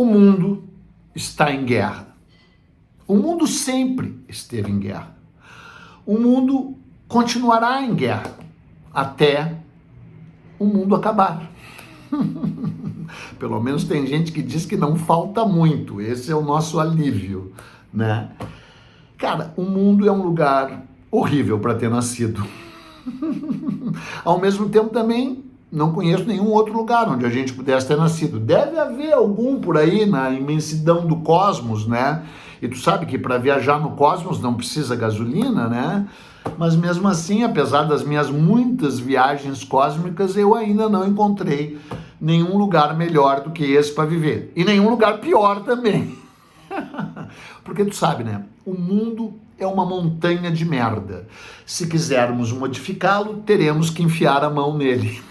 O mundo está em guerra. O mundo sempre esteve em guerra. O mundo continuará em guerra até o mundo acabar. Pelo menos tem gente que diz que não falta muito. Esse é o nosso alívio, né? Cara, o mundo é um lugar horrível para ter nascido. Ao mesmo tempo também não conheço nenhum outro lugar onde a gente pudesse ter nascido. Deve haver algum por aí na imensidão do cosmos, né? E tu sabe que para viajar no cosmos não precisa gasolina, né? Mas mesmo assim, apesar das minhas muitas viagens cósmicas, eu ainda não encontrei nenhum lugar melhor do que esse para viver. E nenhum lugar pior também. Porque tu sabe, né? O mundo é uma montanha de merda. Se quisermos modificá-lo, teremos que enfiar a mão nele.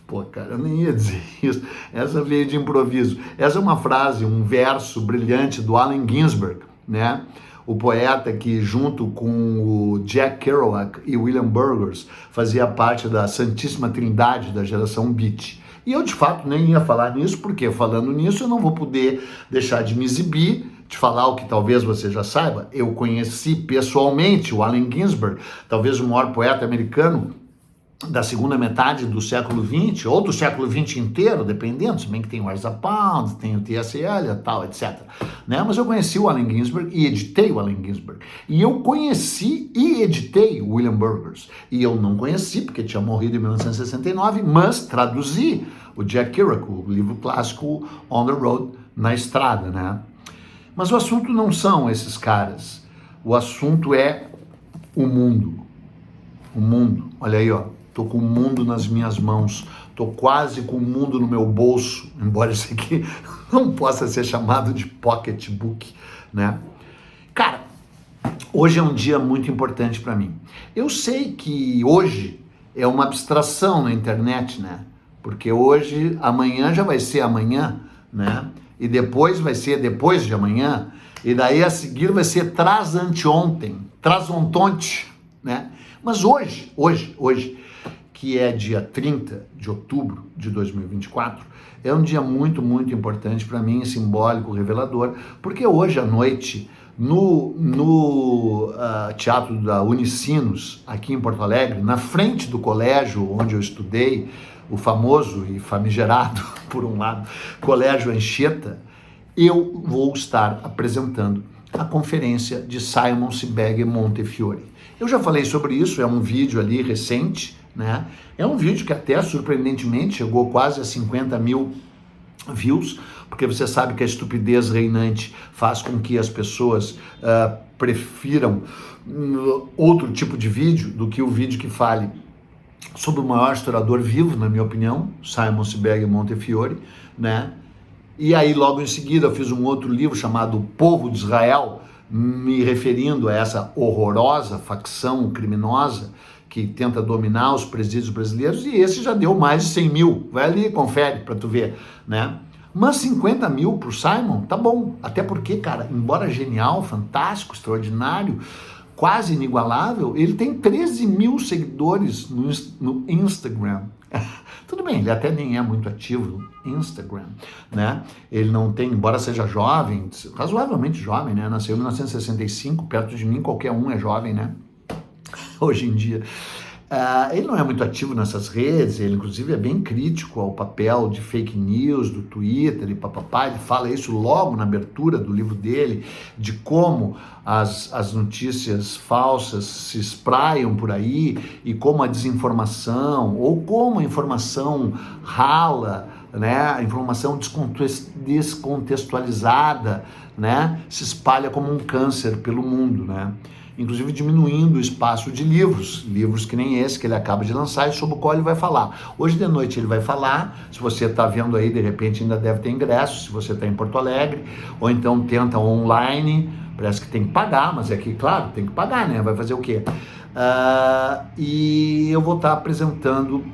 Pô, cara, eu nem ia dizer isso. Essa veio de improviso. Essa é uma frase, um verso brilhante do Allen Ginsberg, né? O poeta que, junto com o Jack Kerouac e William Burroughs, fazia parte da Santíssima Trindade da geração Beat. E eu, de fato, nem ia falar nisso, porque falando nisso eu não vou poder deixar de me exibir, de falar o que talvez você já saiba. Eu conheci pessoalmente o Allen Ginsberg, talvez o maior poeta americano da segunda metade do século XX, ou do século XX inteiro, dependendo, se bem que tem o Isaac Pound, tem o T.S. Eliot, tal, etc. Né? Mas eu conheci o Allen Ginsberg e editei o Allen Ginsberg. E eu conheci e editei o William Burroughs. E eu não conheci, porque tinha morrido em 1969, mas traduzi o Jack Kerouac, o livro clássico On the Road, na estrada, né? Mas o assunto não são esses caras. O assunto é o mundo. O mundo. Olha aí, ó. Tô com o mundo nas minhas mãos. Tô quase com o mundo no meu bolso. Embora isso aqui não possa ser chamado de pocketbook, né? Cara, hoje é um dia muito importante para mim. Eu sei que hoje é uma abstração na internet, né? Porque hoje, amanhã já vai ser amanhã, né? E depois vai ser depois de amanhã, e daí a seguir vai ser tras-anteontem, tras-ontonte, né? Mas hoje, que é dia 30 de outubro de 2024, é um dia muito, muito importante para mim, simbólico, revelador, porque hoje à noite, no Teatro da Unicinos, aqui em Porto Alegre, na frente do colégio onde eu estudei, o famoso e famigerado, por um lado, Colégio Anchieta, eu vou estar apresentando a conferência de Simon Sebag Montefiore. Eu já falei sobre isso, é um vídeo ali recente, né? É um vídeo que até surpreendentemente chegou quase a 50 mil views, porque você sabe que a estupidez reinante faz com que as pessoas prefiram outro tipo de vídeo do que o vídeo que fale sobre o maior historiador vivo, na minha opinião, Simon Sebag Montefiore, né? E aí logo em seguida eu fiz um outro livro chamado O Povo de Israel, me referindo a essa horrorosa facção criminosa que tenta dominar os presídios brasileiros, e esse já deu mais de 100 mil. Vai ali e confere para tu ver, né? Mas 50 mil pro Simon, tá bom. Até porque, cara, embora genial, fantástico, extraordinário, quase inigualável, ele tem 13 mil seguidores no Instagram. Tudo bem, ele até nem é muito ativo no Instagram, né? Ele não tem, embora seja jovem, razoavelmente jovem, né? Nasceu em 1965, perto de mim qualquer um é jovem, né? Hoje em dia. Ele não é muito ativo nessas redes, ele inclusive é bem crítico ao papel de fake news do Twitter e papapá. Ele fala isso logo na abertura do livro dele, de como as notícias falsas se espraiam por aí e como a desinformação, ou como a informação rala, né, a informação descontextualizada, né, se espalha como um câncer pelo mundo, né? Inclusive diminuindo o espaço de livros que nem esse que ele acaba de lançar e sobre o qual ele vai falar. Hoje de noite ele vai falar, se você está vendo aí, de repente ainda deve ter ingresso, se você está em Porto Alegre, ou então tenta online, parece que tem que pagar, mas é que, claro, tem que pagar, né? Vai fazer o quê? E eu vou estar apresentando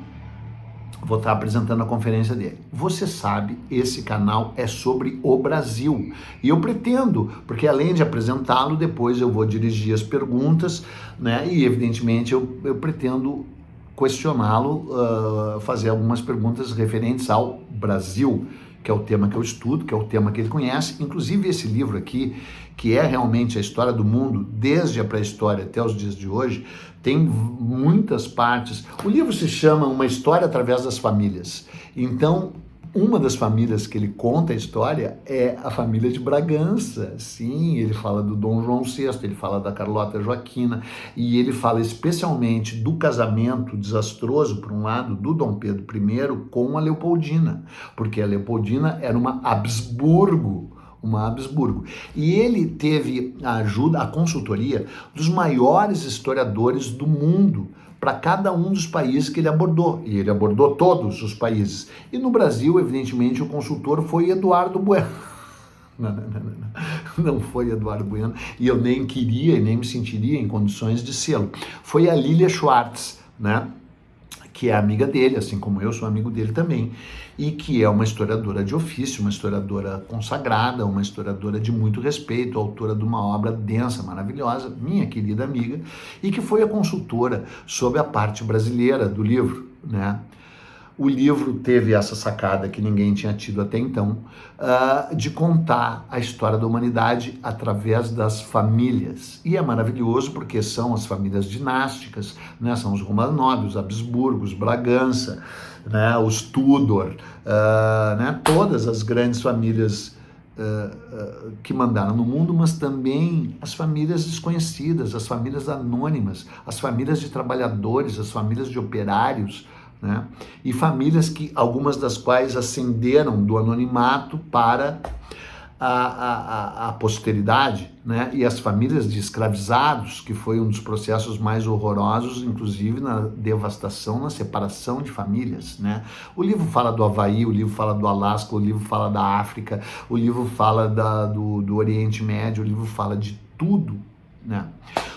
a conferência dele. Você sabe, esse canal é sobre o Brasil. E eu pretendo, porque além de apresentá-lo, depois eu vou dirigir as perguntas, né? E evidentemente eu pretendo questioná-lo, fazer algumas perguntas referentes ao Brasil. que é o tema que eu estudo, que é o tema que ele conhece. Inclusive esse livro aqui, que é realmente a história do mundo, desde a pré-história até os dias de hoje, tem muitas partes. O livro se chama Uma História através das Famílias. Então, uma das famílias que ele conta a história é a família de Bragança. Sim, ele fala do Dom João VI, ele fala da Carlota Joaquina, e ele fala especialmente do casamento desastroso, por um lado, do Dom Pedro I com a Leopoldina, porque a Leopoldina era uma Habsburgo. E ele teve a ajuda, a consultoria dos maiores historiadores do mundo, para cada um dos países que ele abordou, e ele abordou todos os países. E no Brasil, evidentemente, o consultor foi Eduardo Bueno. Não foi Eduardo Bueno, e eu nem queria e nem me sentiria em condições de sê-lo. Foi a Lilia Schwartz, né? Que é amiga dele, assim como eu sou amigo dele também, e que é uma historiadora de ofício, uma historiadora consagrada, uma historiadora de muito respeito, autora de uma obra densa, maravilhosa, minha querida amiga, e que foi a consultora sobre a parte brasileira do livro, né? O livro teve essa sacada que ninguém tinha tido até então, de contar a história da humanidade através das famílias. E é maravilhoso porque são as famílias dinásticas, né? São os Romanov, os Habsburgos, Bragança, né? Os Tudor, né? Todas as grandes famílias que mandaram no mundo, mas também as famílias desconhecidas, as famílias anônimas, as famílias de trabalhadores, as famílias de operários, né? E famílias que, algumas das quais ascenderam do anonimato para a posteridade, né? E as famílias de escravizados, que foi um dos processos mais horrorosos, inclusive na devastação, na separação de famílias, né? O livro fala do Havaí, o livro fala do Alasca, o livro fala da África, o livro fala do Oriente Médio, o livro fala de tudo, né?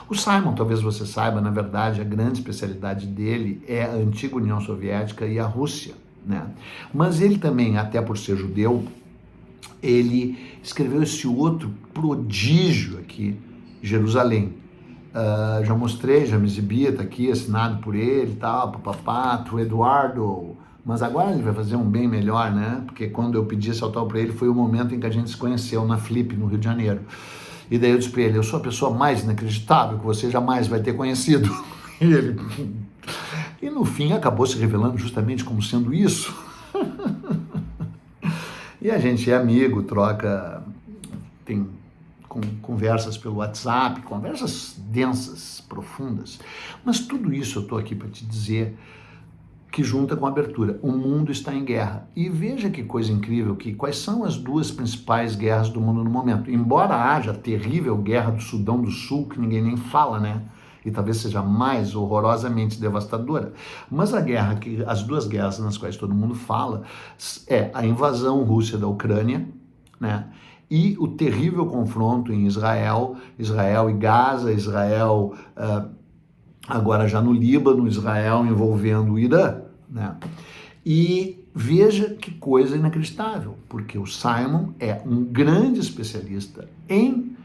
O Simon, talvez você saiba, na verdade, a grande especialidade dele é a antiga União Soviética e a Rússia, né? Mas ele também, até por ser judeu, ele escreveu esse outro prodígio aqui, Jerusalém. Já mostrei, já me exibi, tá aqui, assinado por ele e tal, papapá, to Eduardo. Mas agora ele vai fazer um bem melhor, né? Porque quando eu pedi esse autógrafo para ele, foi o momento em que a gente se conheceu na Flip, no Rio de Janeiro. E daí eu disse para ele, eu sou a pessoa mais inacreditável que você jamais vai ter conhecido. E ele... E no fim acabou se revelando justamente como sendo isso. E a gente é amigo, troca, tem conversas pelo WhatsApp, conversas densas, profundas. Mas tudo isso eu estou aqui para te dizer que junta com a abertura. O mundo está em guerra. E veja que coisa incrível, que quais são as duas principais guerras do mundo no momento. Embora haja a terrível guerra do Sudão do Sul, que ninguém nem fala, né? E talvez seja mais horrorosamente devastadora. Mas as duas guerras nas quais todo mundo fala é a invasão russa da Ucrânia, né? E o terrível confronto em Israel e Gaza, Israel... agora já no Líbano, Israel envolvendo o Irã, né? E veja que coisa inacreditável, porque o Simon é um grande especialista em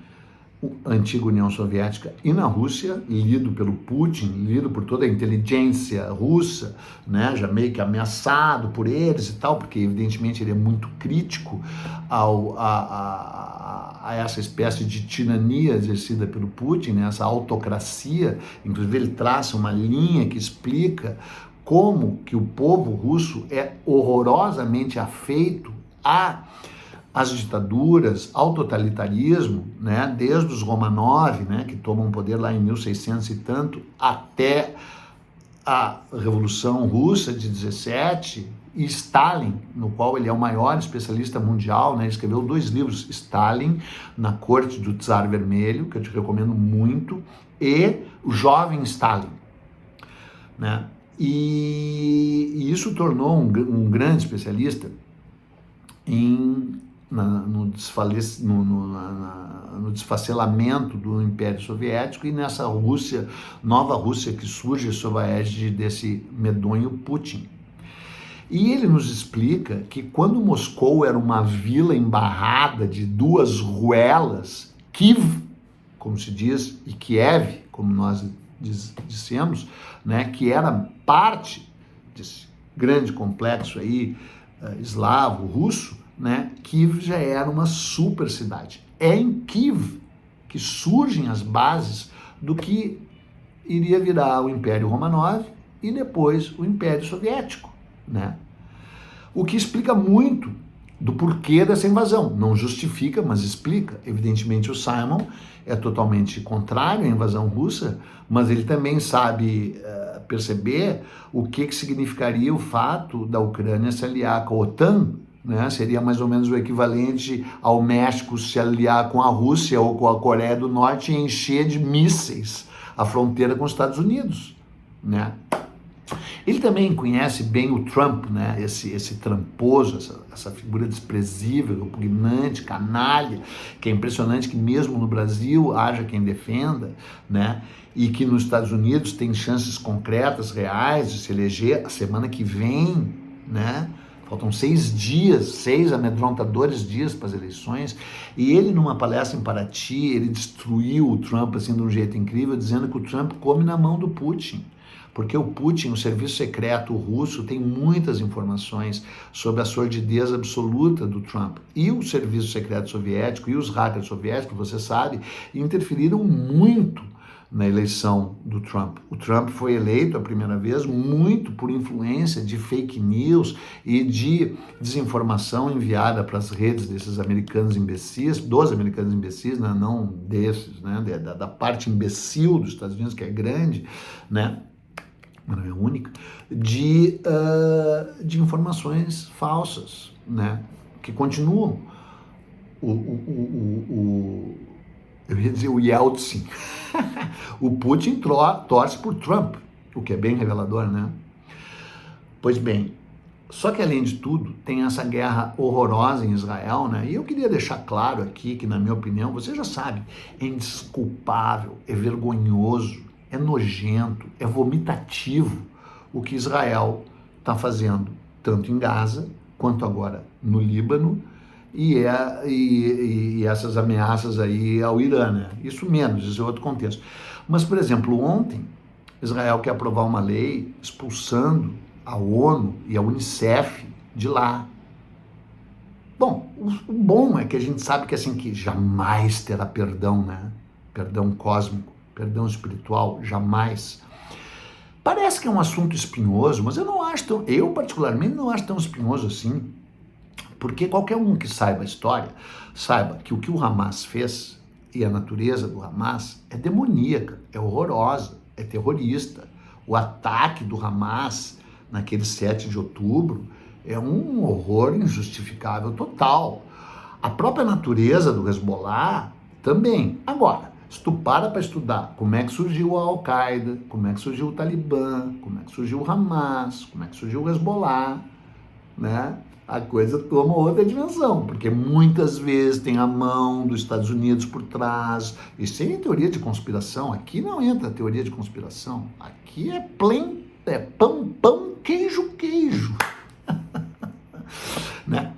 antiga União Soviética e na Rússia, lido pelo Putin, lido por toda a inteligência russa, né, já meio que ameaçado por eles e tal, porque evidentemente ele é muito crítico a essa espécie de tirania exercida pelo Putin, né, essa autocracia. Inclusive ele traça uma linha que explica como que o povo russo é horrorosamente afeito às ditaduras, ao totalitarismo, né, desde os Romanov, né, que tomam poder lá em 1600 e tanto, até a Revolução Russa de 17, e Stalin, no qual ele é o maior especialista mundial, né, ele escreveu 2 livros, Stalin, na corte do Tsar Vermelho, que eu te recomendo muito, e o jovem Stalin, né, e isso tornou um grande especialista no desfacelamento do Império Soviético e nessa Rússia, nova Rússia que surge sob a égide desse medonho Putin. E ele nos explica que quando Moscou era uma vila embarrada de 2 ruelas, Kiev, como se diz, e Kiev, como nós dissemos, né, que era parte desse grande complexo aí, eslavo, russo, né, Kiev já era uma super cidade. É em Kiev que surgem as bases do que iria virar o Império Romanov e depois o Império Soviético, né? O que explica muito do porquê dessa invasão. Não justifica, mas explica. Evidentemente o Simon é totalmente contrário à invasão russa, mas ele também sabe perceber o que significaria o fato da Ucrânia se aliar com a OTAN, né? Seria mais ou menos o equivalente ao México se aliar com a Rússia ou com a Coreia do Norte e encher de mísseis a fronteira com os Estados Unidos, né? Ele também conhece bem o Trump, né? Esse tramposo, essa figura desprezível, repugnante, canalha, que é impressionante que mesmo no Brasil haja quem defenda, né? E que nos Estados Unidos tem chances concretas, reais, de se eleger a semana que vem, né? Faltam 6 amedrontadores dias para as eleições, e ele numa palestra em Paraty, ele destruiu o Trump assim de um jeito incrível, dizendo que o Trump come na mão do Putin. Porque o Putin, o serviço secreto russo, tem muitas informações sobre a sordidez absoluta do Trump. E o serviço secreto soviético e os hackers soviéticos, você sabe, interferiram muito na eleição do Trump. O Trump foi eleito a primeira vez muito por influência de fake news e de desinformação enviada para as redes desses americanos imbecis, dos americanos imbecis, né? Não desses, né? Da parte imbecil dos Estados Unidos, que é grande, né? Mas não é única, de informações falsas, né? Que continuam. Eu ia dizer o Yeltsin. O Putin torce por Trump, o que é bem revelador, né? Pois bem, só que além de tudo, tem essa guerra horrorosa em Israel, né? E eu queria deixar claro aqui que, na minha opinião, você já sabe, é indesculpável, é vergonhoso, é nojento, é vomitativo o que Israel está fazendo, tanto em Gaza, quanto agora no Líbano, e essas ameaças aí ao Irã, né? Isso menos, isso é outro contexto. Mas, por exemplo, ontem, Israel quer aprovar uma lei expulsando a ONU e a Unicef de lá. Bom, o bom é que a gente sabe que assim, que jamais terá perdão, né? Perdão cósmico, perdão espiritual, jamais. Parece que é um assunto espinhoso, mas eu particularmente não acho tão espinhoso assim, porque qualquer um que saiba a história, saiba que o que o Hamas fez e a natureza do Hamas é demoníaca, é horrorosa, é terrorista. O ataque do Hamas naquele 7 de outubro é um horror injustificável total. A própria natureza do Hezbollah também. Agora, se tu para estudar como é que surgiu a Al-Qaeda, como é que surgiu o Talibã, como é que surgiu o Hamas, como é que surgiu o Hezbollah, né? A coisa toma outra dimensão, porque muitas vezes tem a mão dos Estados Unidos por trás, e sem teoria de conspiração, aqui não entra teoria de conspiração, aqui é pão, pão, queijo, queijo, né?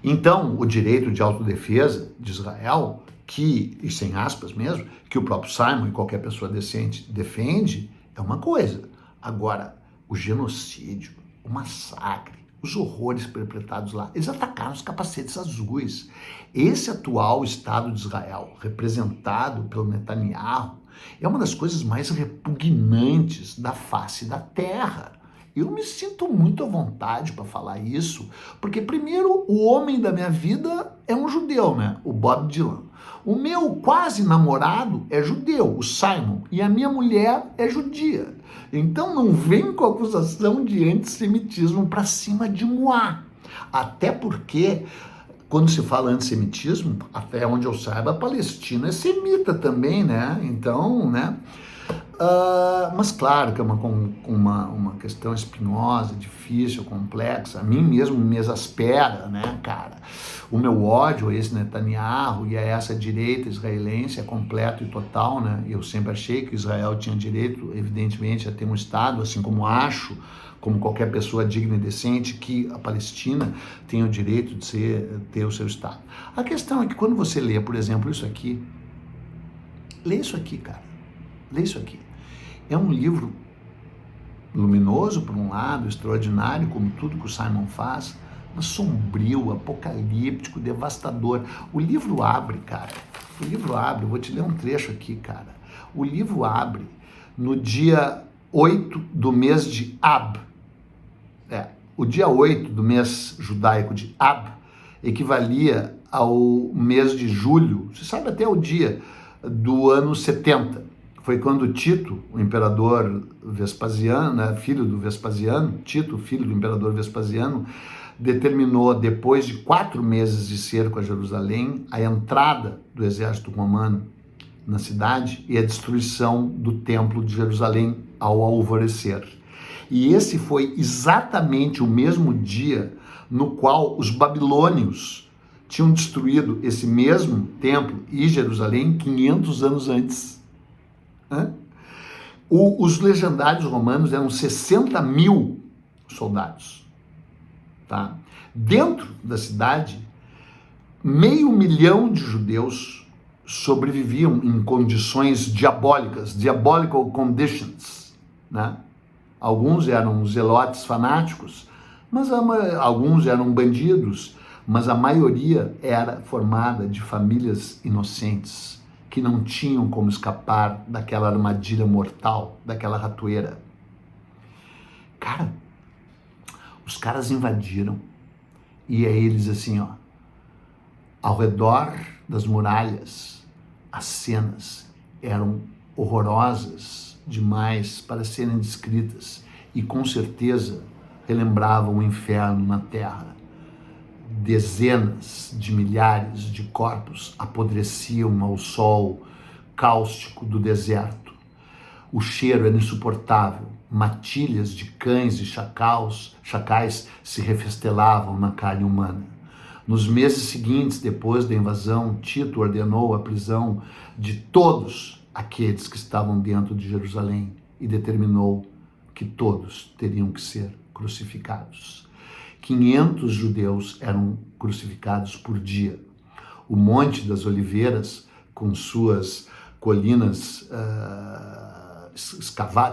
Então, o direito de autodefesa de Israel, que, e sem aspas mesmo, que o próprio Simon e qualquer pessoa decente defende, é uma coisa. Agora, o genocídio, o massacre, os horrores perpetrados lá, eles atacaram os capacetes azuis. Esse atual Estado de Israel, representado pelo Netanyahu, é uma das coisas mais repugnantes da face da terra. Eu me sinto muito à vontade para falar isso, porque primeiro, o homem da minha vida é um judeu, né? O Bob Dylan. O meu quase namorado é judeu, o Simon, e a minha mulher é judia. Então não vem com acusação de antissemitismo para cima de moi. Até porque, quando se fala antissemitismo, até onde eu saiba, a Palestina é semita também, né? Então, né? Mas claro que é uma questão espinhosa, difícil, complexa. A mim mesmo me exaspera, né, cara? O meu ódio a esse Netanyahu e a essa direita israelense é completo e total, né? Eu sempre achei que Israel tinha direito, evidentemente, a ter um Estado, assim como acho, como qualquer pessoa digna e decente, que a Palestina tem o direito de ter o seu Estado. A questão é que quando você lê, por exemplo, isso aqui, lê isso aqui, cara. Lê isso aqui. É um livro luminoso, por um lado, extraordinário, como tudo que o Simon faz, sombrio, apocalíptico, devastador. O livro abre, cara. O livro abre, eu vou te ler um trecho aqui, cara. O livro abre no dia 8 do mês de Ab. O dia 8 do mês judaico de Ab equivalia ao mês de julho, você sabe até o dia do ano 70. Foi quando Tito, o imperador Vespasiano, né, filho do Vespasiano, Tito, filho do imperador Vespasiano, determinou, depois de 4 meses de cerco a Jerusalém, a entrada do exército romano na cidade e a destruição do templo de Jerusalém ao alvorecer. E esse foi exatamente o mesmo dia no qual os babilônios tinham destruído esse mesmo templo e Jerusalém 500 anos antes. Os legendários romanos eram 60 mil soldados. Tá? Dentro da cidade, 500 mil de judeus sobreviviam em condições diabólicas, diabolical conditions, né? Alguns eram zelotes fanáticos, mas alguns eram bandidos, mas a maioria era formada de famílias inocentes, que não tinham como escapar daquela armadilha mortal, daquela ratoeira. Cara, os caras invadiram, e é eles assim, ó, ao redor das muralhas, as cenas eram horrorosas demais para serem descritas e com certeza relembravam o inferno na terra. Dezenas de milhares de corpos apodreciam ao sol cáustico do deserto. O cheiro era insuportável. Matilhas de cães e chacais se refestelavam na carne humana. Nos meses seguintes, depois da invasão, Tito ordenou a prisão de todos aqueles que estavam dentro de Jerusalém e determinou que todos teriam que ser crucificados. 500 judeus eram crucificados por dia. O Monte das Oliveiras, com suas colinas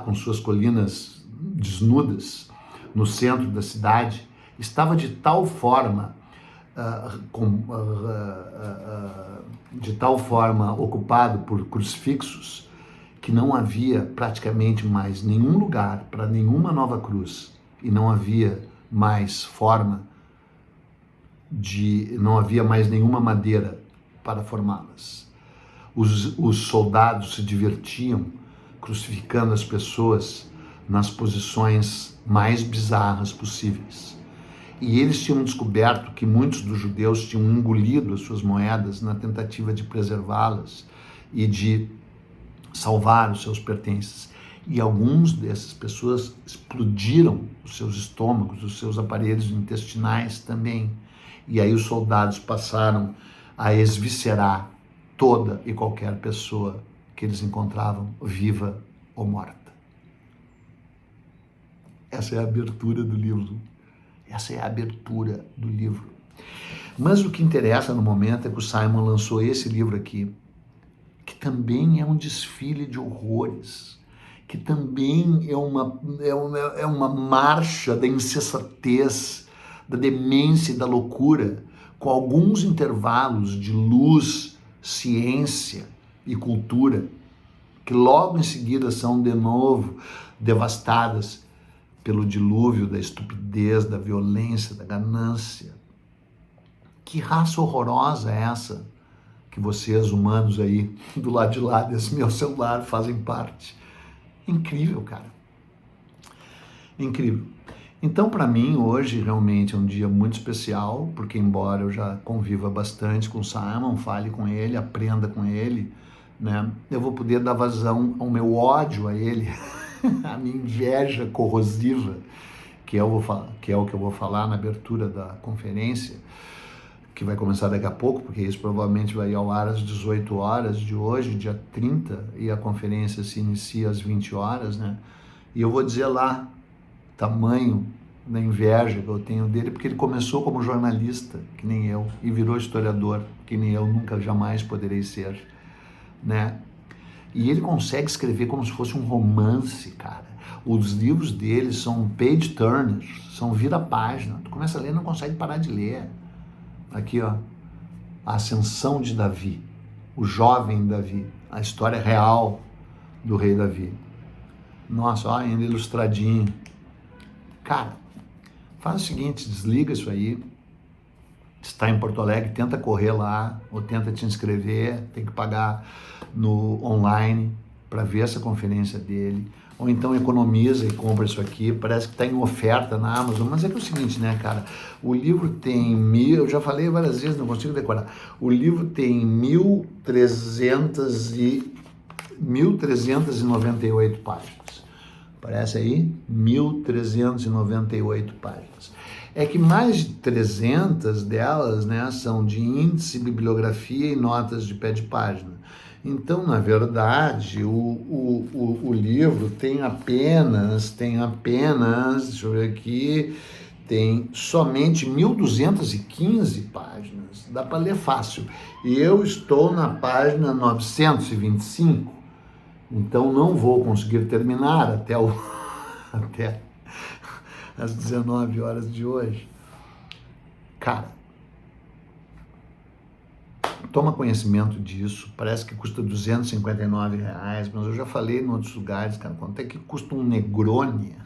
com suas colinas desnudas no centro da cidade, estava de tal forma ocupado por crucifixos que não havia praticamente mais nenhum lugar para nenhuma nova cruz e não havia mais não havia mais nenhuma madeira para formá-las. Os soldados se divertiam crucificando as pessoas nas posições mais bizarras possíveis. E eles tinham descoberto que muitos dos judeus tinham engolido as suas moedas na tentativa de preservá-las e de salvar os seus pertences. E alguns dessas pessoas explodiram os seus estômagos, os seus aparelhos intestinais também. E aí os soldados passaram a esviscerar toda e qualquer pessoa que eles encontravam, viva ou morta. Essa é a abertura do livro. Essa é a abertura do livro. Mas o que interessa no momento é que o Simon lançou esse livro aqui, que também é um desfile de horrores, que também é uma marcha da insensatez, da demência e da loucura, com alguns intervalos de luz, ciência e cultura, que logo em seguida são de novo devastadas pelo dilúvio da estupidez, da violência, da ganância. Que raça horrorosa é essa que vocês, humanos aí, do lado de lá desse meu celular, fazem parte? Incrível, cara. Incrível. Então, para mim, hoje realmente é um dia muito especial, porque embora eu já conviva bastante com o Simon, fale com ele, aprenda com ele, né? Eu vou poder dar vazão ao meu ódio a ele, a minha inveja corrosiva, que é o que eu vou falar na abertura da conferência, que vai começar daqui a pouco, porque isso provavelmente vai ir ao ar às 18 horas de hoje, dia 30, e a conferência se inicia às 20 horas, né? E eu vou dizer lá, tamanho da inveja que eu tenho dele, porque ele começou como jornalista, que nem eu, e virou historiador, que nem eu nunca jamais poderei ser, né? E ele consegue escrever como se fosse um romance, cara. Os livros dele são page turners, são vira-página. Tu começa a ler e não consegue parar de ler. Aqui, ó, a ascensão de Davi, o jovem Davi, a história real do rei Davi. Nossa, ó, ainda ilustradinho. Cara, faz o seguinte, desliga isso aí. Está em Porto Alegre, tenta correr lá, ou tenta te inscrever, tem que pagar no online para ver essa conferência dele, ou então economiza e compra isso aqui, parece que está em oferta na Amazon, mas é que é o seguinte, né, cara, o livro tem eu já falei várias vezes, não consigo decorar, o livro tem 1.398 páginas, parece aí? 1.398 páginas. É que mais de 300 delas, né, são de índice, bibliografia e notas de pé de página. Então, na verdade, o livro tem apenas, deixa eu ver aqui, tem somente 1.215 páginas. Dá para ler fácil. E eu estou na página 925, então não vou conseguir terminar até às 19 horas de hoje. Cara, toma conhecimento disso, parece que custa R$259, mas eu já falei em outros lugares, cara, quanto é que custa um Negroni?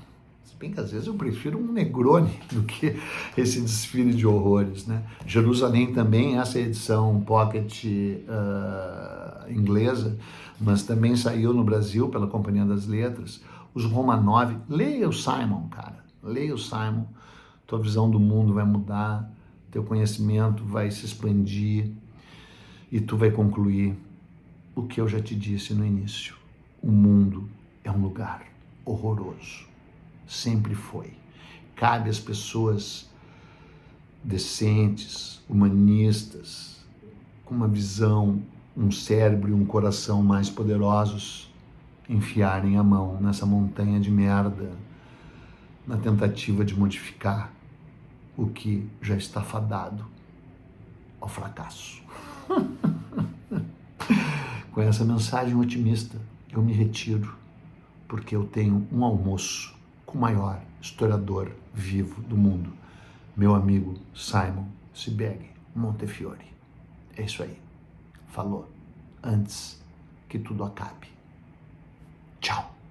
Se bem que às vezes eu prefiro um Negroni do que esse desfile de horrores, né? Jerusalém também, essa edição Pocket inglesa, mas também saiu no Brasil pela Companhia das Letras. Os Romanov, leia o Simon, cara. Leia o Simon, tua visão do mundo vai mudar, teu conhecimento vai se expandir e tu vai concluir o que eu já te disse no início. O mundo é um lugar horroroso, sempre foi. Cabe às pessoas decentes, humanistas, com uma visão, um cérebro e um coração mais poderosos, enfiarem a mão nessa montanha de merda, na tentativa de modificar o que já está fadado ao fracasso. Com essa mensagem otimista, eu me retiro, porque eu tenho um almoço com o maior historiador vivo do mundo, meu amigo Simon Sebag Montefiore. É isso aí. Falou. Antes que tudo acabe. Tchau.